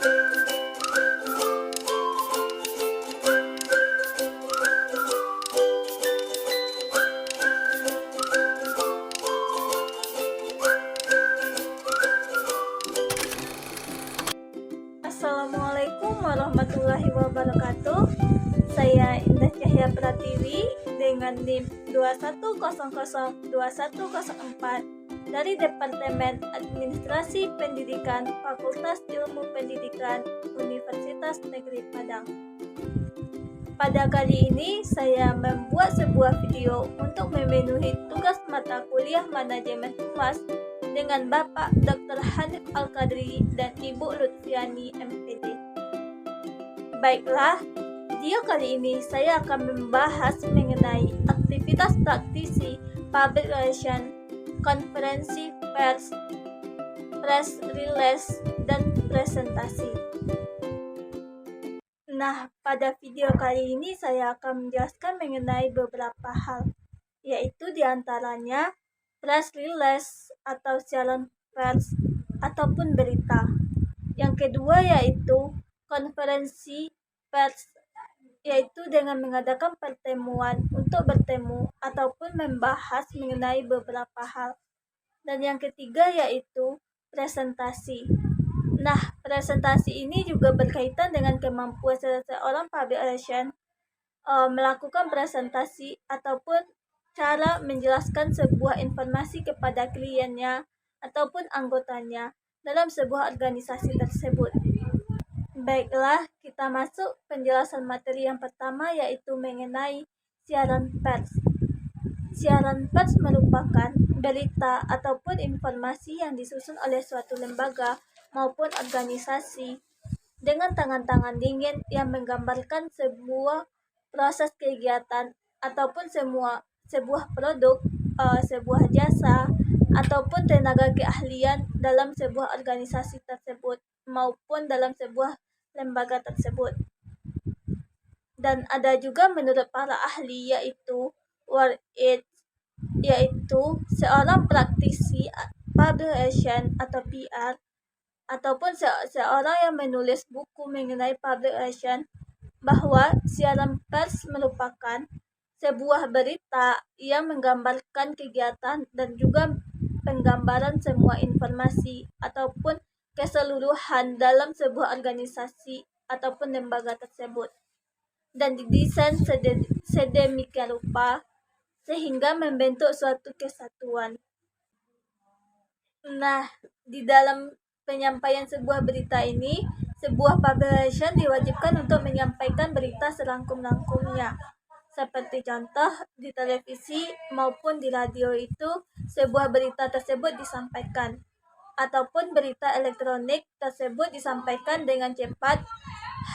Assalamualaikum warahmatullahi wabarakatuh. Saya Indah Cahya Pratiwi dengan NIM 21002104 dari Departemen Administrasi Pendidikan Fakultas Ilmu Pendidikan Universitas Negeri Padang. Pada kali ini saya membuat sebuah video untuk memenuhi tugas mata kuliah manajemen humas dengan Bapak Dr. Hanif Al-Qadri dan Ibu Lutfiani MPD. Baiklah, video kali ini saya akan membahas mengenai aktivitas praktisi public relation, konferensi pers, press release, dan presentasi. Nah, pada video kali ini saya akan menjelaskan mengenai beberapa hal, yaitu diantaranya press release atau siaran pers ataupun berita. Yang kedua yaitu konferensi pers, yaitu dengan mengadakan pertemuan untuk bertemu ataupun membahas mengenai beberapa hal. Dan yang ketiga yaitu presentasi. Nah, presentasi ini juga berkaitan dengan kemampuan seseorang public relation melakukan presentasi ataupun cara menjelaskan sebuah informasi kepada kliennya ataupun anggotanya dalam sebuah organisasi tersebut. Baiklah, kita masuk penjelasan materi yang pertama yaitu mengenai siaran pers. Siaran pers merupakan berita ataupun informasi yang disusun oleh suatu lembaga maupun organisasi dengan tangan-tangan dingin yang menggambarkan sebuah proses kegiatan ataupun sebuah produk, sebuah jasa ataupun tenaga keahlian dalam sebuah organisasi tersebut maupun dalam sebuah lembaga tersebut. Dan ada juga menurut para ahli yaitu Ward It, yaitu seorang praktisi public relation atau PR ataupun seorang yang menulis buku mengenai public relation, bahwa siaran pers merupakan sebuah berita yang menggambarkan kegiatan dan juga penggambaran semua informasi ataupun keseluruhan dalam sebuah organisasi ataupun lembaga tersebut, dan didesain sedemikian rupa sehingga membentuk suatu kesatuan. Nah, di dalam penyampaian sebuah berita ini, sebuah publication diwajibkan untuk menyampaikan berita serangkum-rangkumnya. Seperti contoh, di televisi maupun di radio itu sebuah berita tersebut disampaikan, ataupun berita elektronik tersebut disampaikan dengan cepat,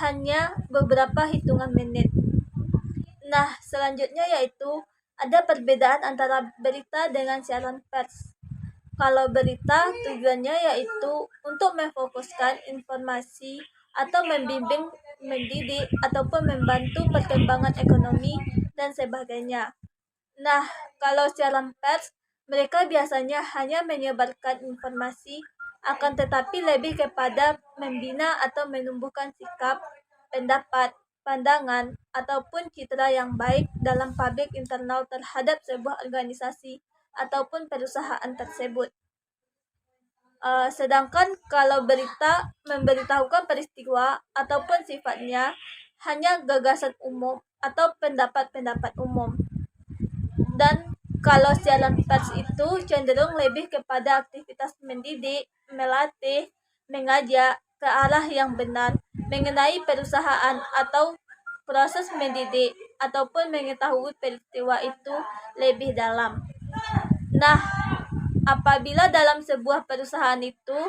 hanya beberapa hitungan menit. Nah, selanjutnya yaitu ada perbedaan antara berita dengan siaran pers. Kalau berita tujuannya yaitu untuk memfokuskan informasi atau membimbing, mendidik, ataupun membantu perkembangan ekonomi dan sebagainya. Nah, kalau siaran pers, mereka biasanya hanya menyebarkan informasi, akan tetapi lebih kepada membina atau menumbuhkan sikap, pendapat, pandangan, ataupun citra yang baik dalam publik internal terhadap sebuah organisasi ataupun perusahaan tersebut. Sedangkan kalau berita memberitahukan peristiwa ataupun sifatnya hanya gagasan umum atau pendapat-pendapat umum. Dan kalau siaran pers itu cenderung lebih kepada aktivitas mendidik, melatih, mengajak ke arah yang benar mengenai perusahaan atau proses mendidik ataupun mengetahui peristiwa itu lebih dalam. Nah, apabila dalam sebuah perusahaan itu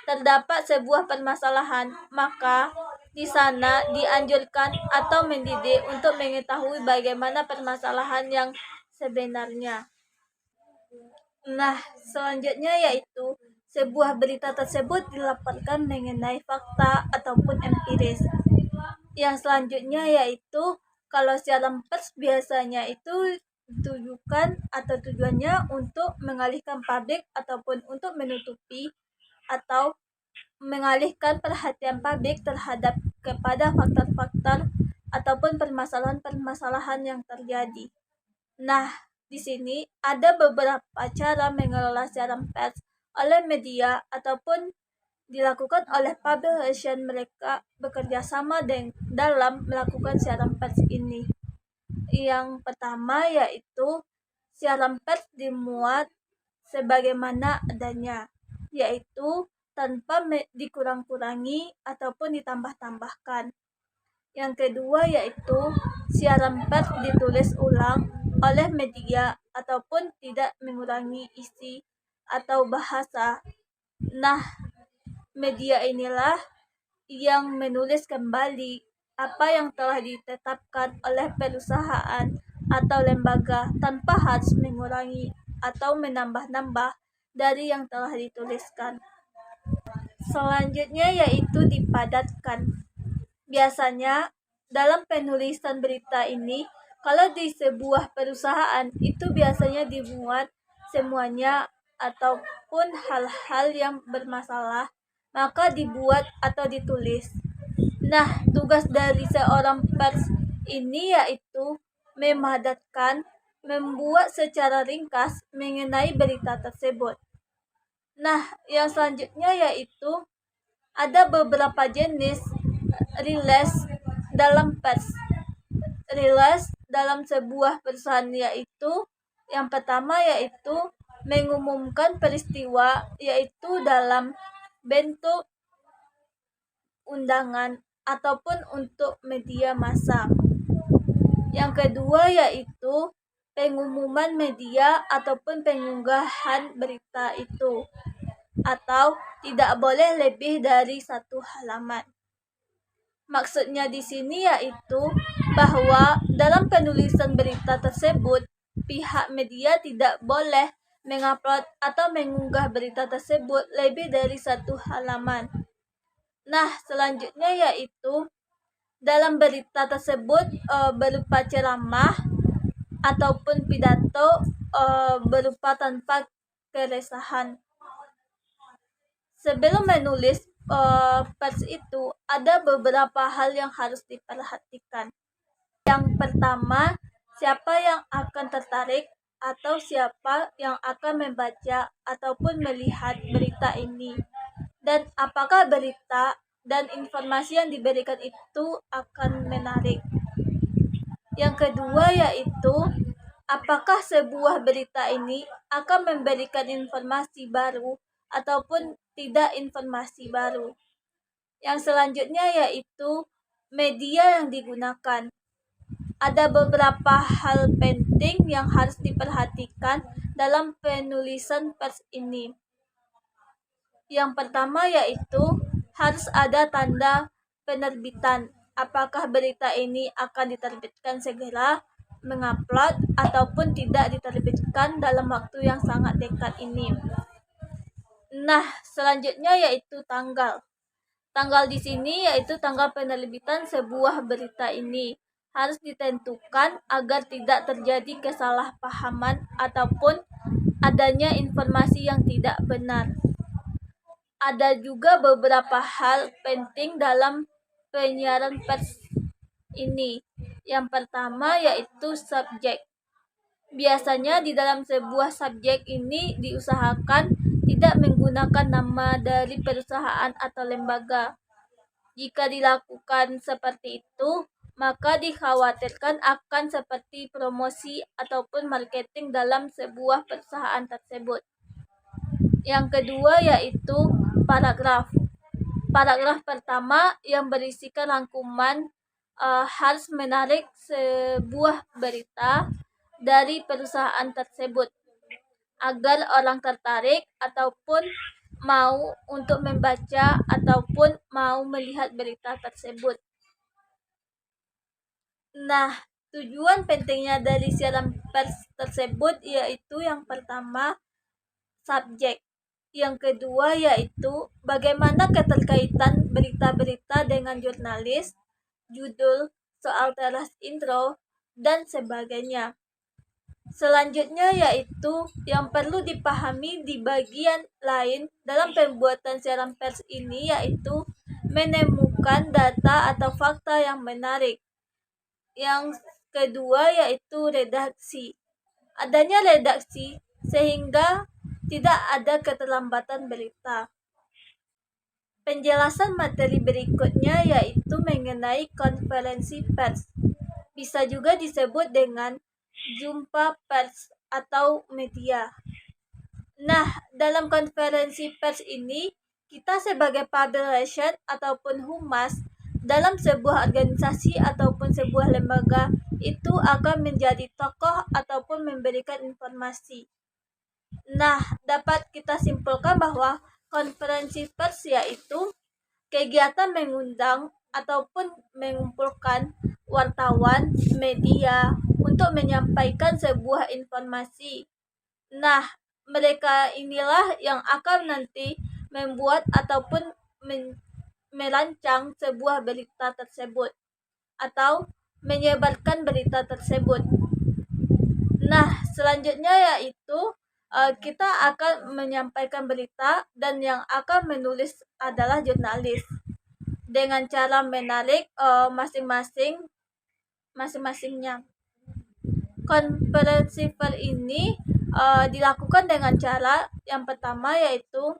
terdapat sebuah permasalahan, maka di sana dianjurkan atau mendidik untuk mengetahui bagaimana permasalahan yang sebenarnya. Nah, selanjutnya yaitu sebuah berita tersebut dilaporkan mengenai fakta ataupun empiris. Yang selanjutnya yaitu kalau siaran pers biasanya itu ditujukan atau tujuannya untuk mengalihkan publik ataupun untuk menutupi atau mengalihkan perhatian publik terhadap kepada faktor-faktor ataupun permasalahan-permasalahan yang terjadi. Nah, di sini ada beberapa cara mengelola siaran pers oleh media ataupun dilakukan oleh publication mereka bekerja sama dalam melakukan siaran pers ini. Yang pertama yaitu siaran pers dimuat sebagaimana adanya, yaitu tanpa dikurang-kurangi ataupun ditambah-tambahkan. Yang kedua yaitu siaran pers ditulis ulang oleh media ataupun tidak mengurangi isi atau bahasa. Nah, media inilah yang menulis kembali apa yang telah ditetapkan oleh perusahaan atau lembaga tanpa harus mengurangi atau menambah-nambah dari yang telah dituliskan. Selanjutnya yaitu dipadatkan. Biasanya dalam penulisan berita ini, kalau di sebuah perusahaan itu biasanya dimuat semuanya ataupun hal-hal yang bermasalah, maka dibuat atau ditulis. Nah, tugas dari seorang pers ini yaitu memadatkan, membuat secara ringkas mengenai berita tersebut. Nah, yang selanjutnya yaitu ada beberapa jenis rilis dalam pers. Rilis dalam sebuah perusahaan yaitu yang pertama yaitu mengumumkan peristiwa yaitu dalam bentuk undangan ataupun untuk media massa. Yang kedua yaitu pengumuman media ataupun pengunggahan berita itu, atau tidak boleh lebih dari 1 halaman. Maksudnya di sini yaitu bahwa dalam penulisan berita tersebut, pihak media tidak boleh mengupload atau mengunggah berita tersebut lebih dari 1 halaman. Nah, selanjutnya yaitu dalam berita tersebut berupa ceramah ataupun pidato berupa tanpa keresahan. Sebelum menulis pers itu ada beberapa hal yang harus diperhatikan. Yang pertama, siapa yang akan tertarik atau siapa yang akan membaca ataupun melihat berita ini, dan apakah berita dan informasi yang diberikan itu akan menarik. Yang kedua yaitu apakah sebuah berita ini akan memberikan informasi baru ataupun tidak informasi baru. Yang selanjutnya yaitu media yang digunakan. Ada beberapa hal penting yang harus diperhatikan dalam penulisan pers ini. Yang pertama yaitu harus ada tanda penerbitan. Apakah berita ini akan diterbitkan segera, mengupload, ataupun tidak diterbitkan dalam waktu yang sangat dekat ini. Nah, selanjutnya yaitu tanggal. Tanggal di sini yaitu tanggal penerbitan sebuah berita ini harus ditentukan agar tidak terjadi kesalahpahaman ataupun adanya informasi yang tidak benar. Ada juga beberapa hal penting dalam penyiaran pers ini. Yang pertama yaitu subjek. Biasanya di dalam sebuah subjek ini diusahakan tidak menggunakan nama dari perusahaan atau lembaga. Jika dilakukan seperti itu, maka dikhawatirkan akan seperti promosi ataupun marketing dalam sebuah perusahaan tersebut. Yang kedua yaitu paragraf. Paragraf pertama yang berisikan rangkuman harus menarik sebuah berita dari perusahaan tersebut agar orang tertarik ataupun mau untuk membaca ataupun mau melihat berita tersebut. Nah, tujuan pentingnya dari siaran pers tersebut yaitu yang pertama subjek, yang kedua yaitu bagaimana keterkaitan berita-berita dengan jurnalis, judul, soal teras intro, dan sebagainya. Selanjutnya yaitu yang perlu dipahami di bagian lain dalam pembuatan siaran pers ini yaitu menemukan data atau fakta yang menarik. Yang kedua yaitu redaksi. Adanya redaksi sehingga tidak ada keterlambatan berita. Penjelasan materi berikutnya yaitu mengenai konferensi pers. Bisa juga disebut dengan jumpa pers atau media. Nah, dalam konferensi pers ini, kita sebagai public relation ataupun humas dalam sebuah organisasi ataupun sebuah lembaga itu akan menjadi tokoh ataupun memberikan informasi. Nah, dapat kita simpulkan bahwa konferensi pers yaitu kegiatan mengundang ataupun mengumpulkan wartawan, media untuk menyampaikan sebuah informasi. Nah, mereka inilah yang akan nanti membuat ataupun merancang sebuah berita tersebut atau menyebarkan berita tersebut. Nah, selanjutnya yaitu kita akan menyampaikan berita dan yang akan menulis adalah jurnalis dengan cara menarik masing-masingnya. Konferensi pers ini dilakukan dengan cara yang pertama yaitu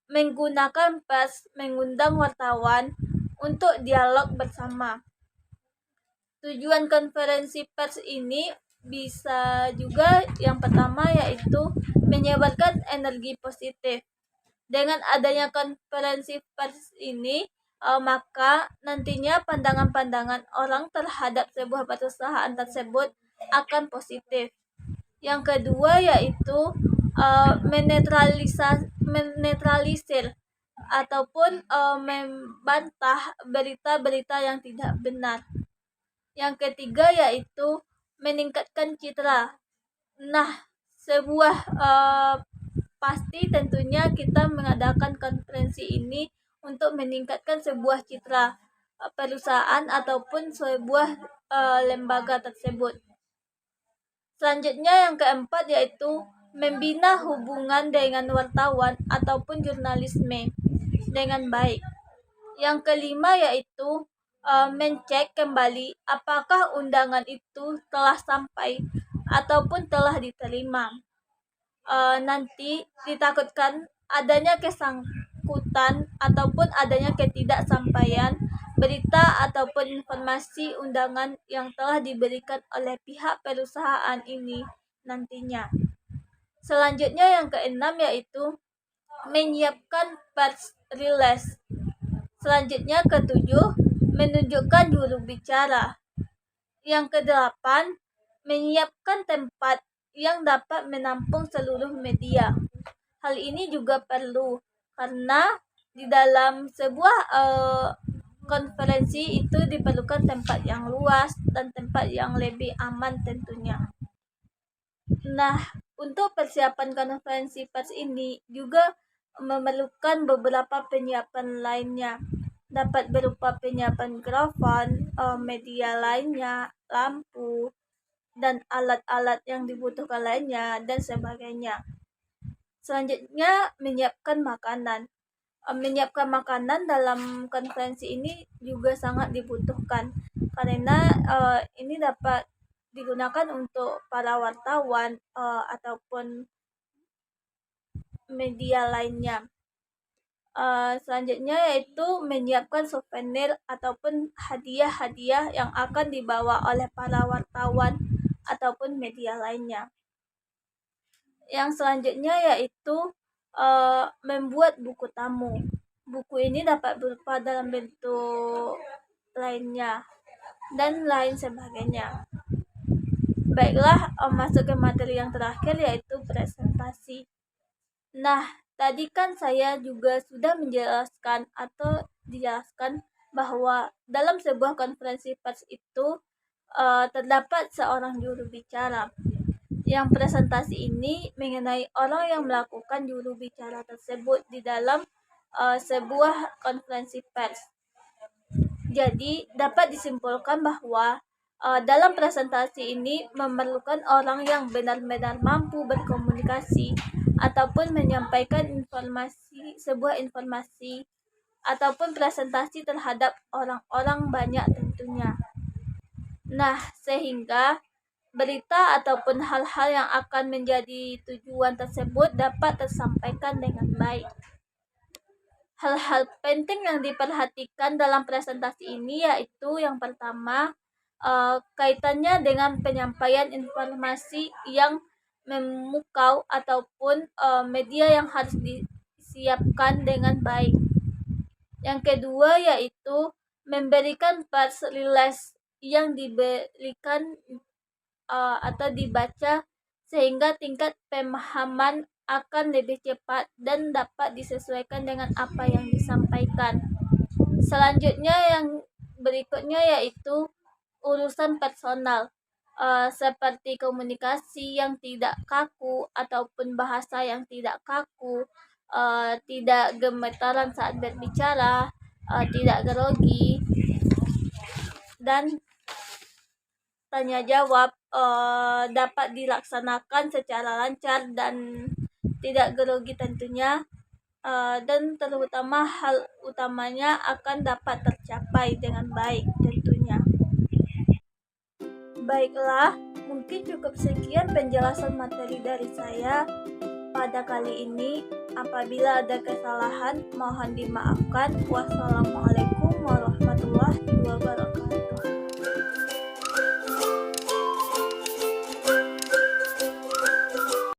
menggunakan pers mengundang wartawan untuk dialog bersama. Tujuan konferensi pers ini bisa juga yang pertama yaitu menyebarkan energi positif. Dengan adanya konferensi pers ini, maka nantinya pandangan-pandangan orang terhadap sebuah perusahaan tersebut akan positif. Yang kedua yaitu menetralisir ataupun membantah berita-berita yang tidak benar. Yang ketiga yaitu meningkatkan citra. Nah, sebuah pasti tentunya kita mengadakan konferensi ini untuk meningkatkan sebuah citra perusahaan ataupun sebuah lembaga tersebut. Selanjutnya yang keempat yaitu membina hubungan dengan wartawan ataupun jurnalisme dengan baik. Yang kelima yaitu mencek kembali apakah undangan itu telah sampai ataupun telah diterima. Nanti ditakutkan adanya kesangkutan ataupun adanya ketidaksampaian berita ataupun informasi undangan yang telah diberikan oleh pihak perusahaan ini nantinya. Selanjutnya yang keenam yaitu menyiapkan press release. Selanjutnya ketujuh, menunjukkan juru bicara. Yang kedelapan, menyiapkan tempat yang dapat menampung seluruh media. Hal ini juga perlu karena di dalam sebuah konferensi itu diperlukan tempat yang luas dan tempat yang lebih aman tentunya. Nah, untuk persiapan konferensi pers ini juga memerlukan beberapa penyiapan lainnya. Dapat berupa penyiapan mikrofon, media lainnya, lampu, dan alat-alat yang dibutuhkan lainnya, dan sebagainya. Selanjutnya, menyiapkan makanan. Menyiapkan makanan dalam konferensi ini juga sangat dibutuhkan karena ini dapat digunakan untuk para wartawan ataupun media lainnya. Selanjutnya yaitu menyiapkan souvenir ataupun hadiah-hadiah yang akan dibawa oleh para wartawan ataupun media lainnya. Yang selanjutnya yaitu membuat buku tamu. Buku ini dapat berupa dalam bentuk lainnya dan lain sebagainya. Baiklah, masuk ke materi yang terakhir yaitu presentasi. Nah, tadi kan saya juga sudah menjelaskan atau dijelaskan bahwa dalam sebuah konferensi pers itu terdapat seorang juru bicara. Yang presentasi ini mengenai orang yang melakukan juru bicara tersebut di dalam sebuah konferensi pers. Jadi, dapat disimpulkan bahwa Dalam presentasi ini memerlukan orang yang benar-benar mampu berkomunikasi ataupun menyampaikan sebuah informasi ataupun presentasi terhadap orang-orang banyak tentunya. Nah, sehingga berita ataupun hal-hal yang akan menjadi tujuan tersebut dapat tersampaikan dengan baik. Hal-hal penting yang diperhatikan dalam presentasi ini yaitu yang pertama, kaitannya dengan penyampaian informasi yang memukau ataupun media yang harus disiapkan dengan baik. Yang kedua yaitu memberikan press release yang diberikan atau dibaca sehingga tingkat pemahaman akan lebih cepat dan dapat disesuaikan dengan apa yang disampaikan. Selanjutnya yang berikutnya yaitu urusan personal, seperti komunikasi yang tidak kaku ataupun bahasa yang tidak kaku, tidak gemetaran saat berbicara, tidak grogi, dan tanya jawab dapat dilaksanakan secara lancar dan tidak grogi tentunya, dan terutama hal utamanya akan dapat tercapai dengan baik tentunya. Baiklah, mungkin cukup sekian penjelasan materi dari saya pada kali ini. Apabila ada kesalahan, mohon dimaafkan. Wassalamualaikum warahmatullahi wabarakatuh.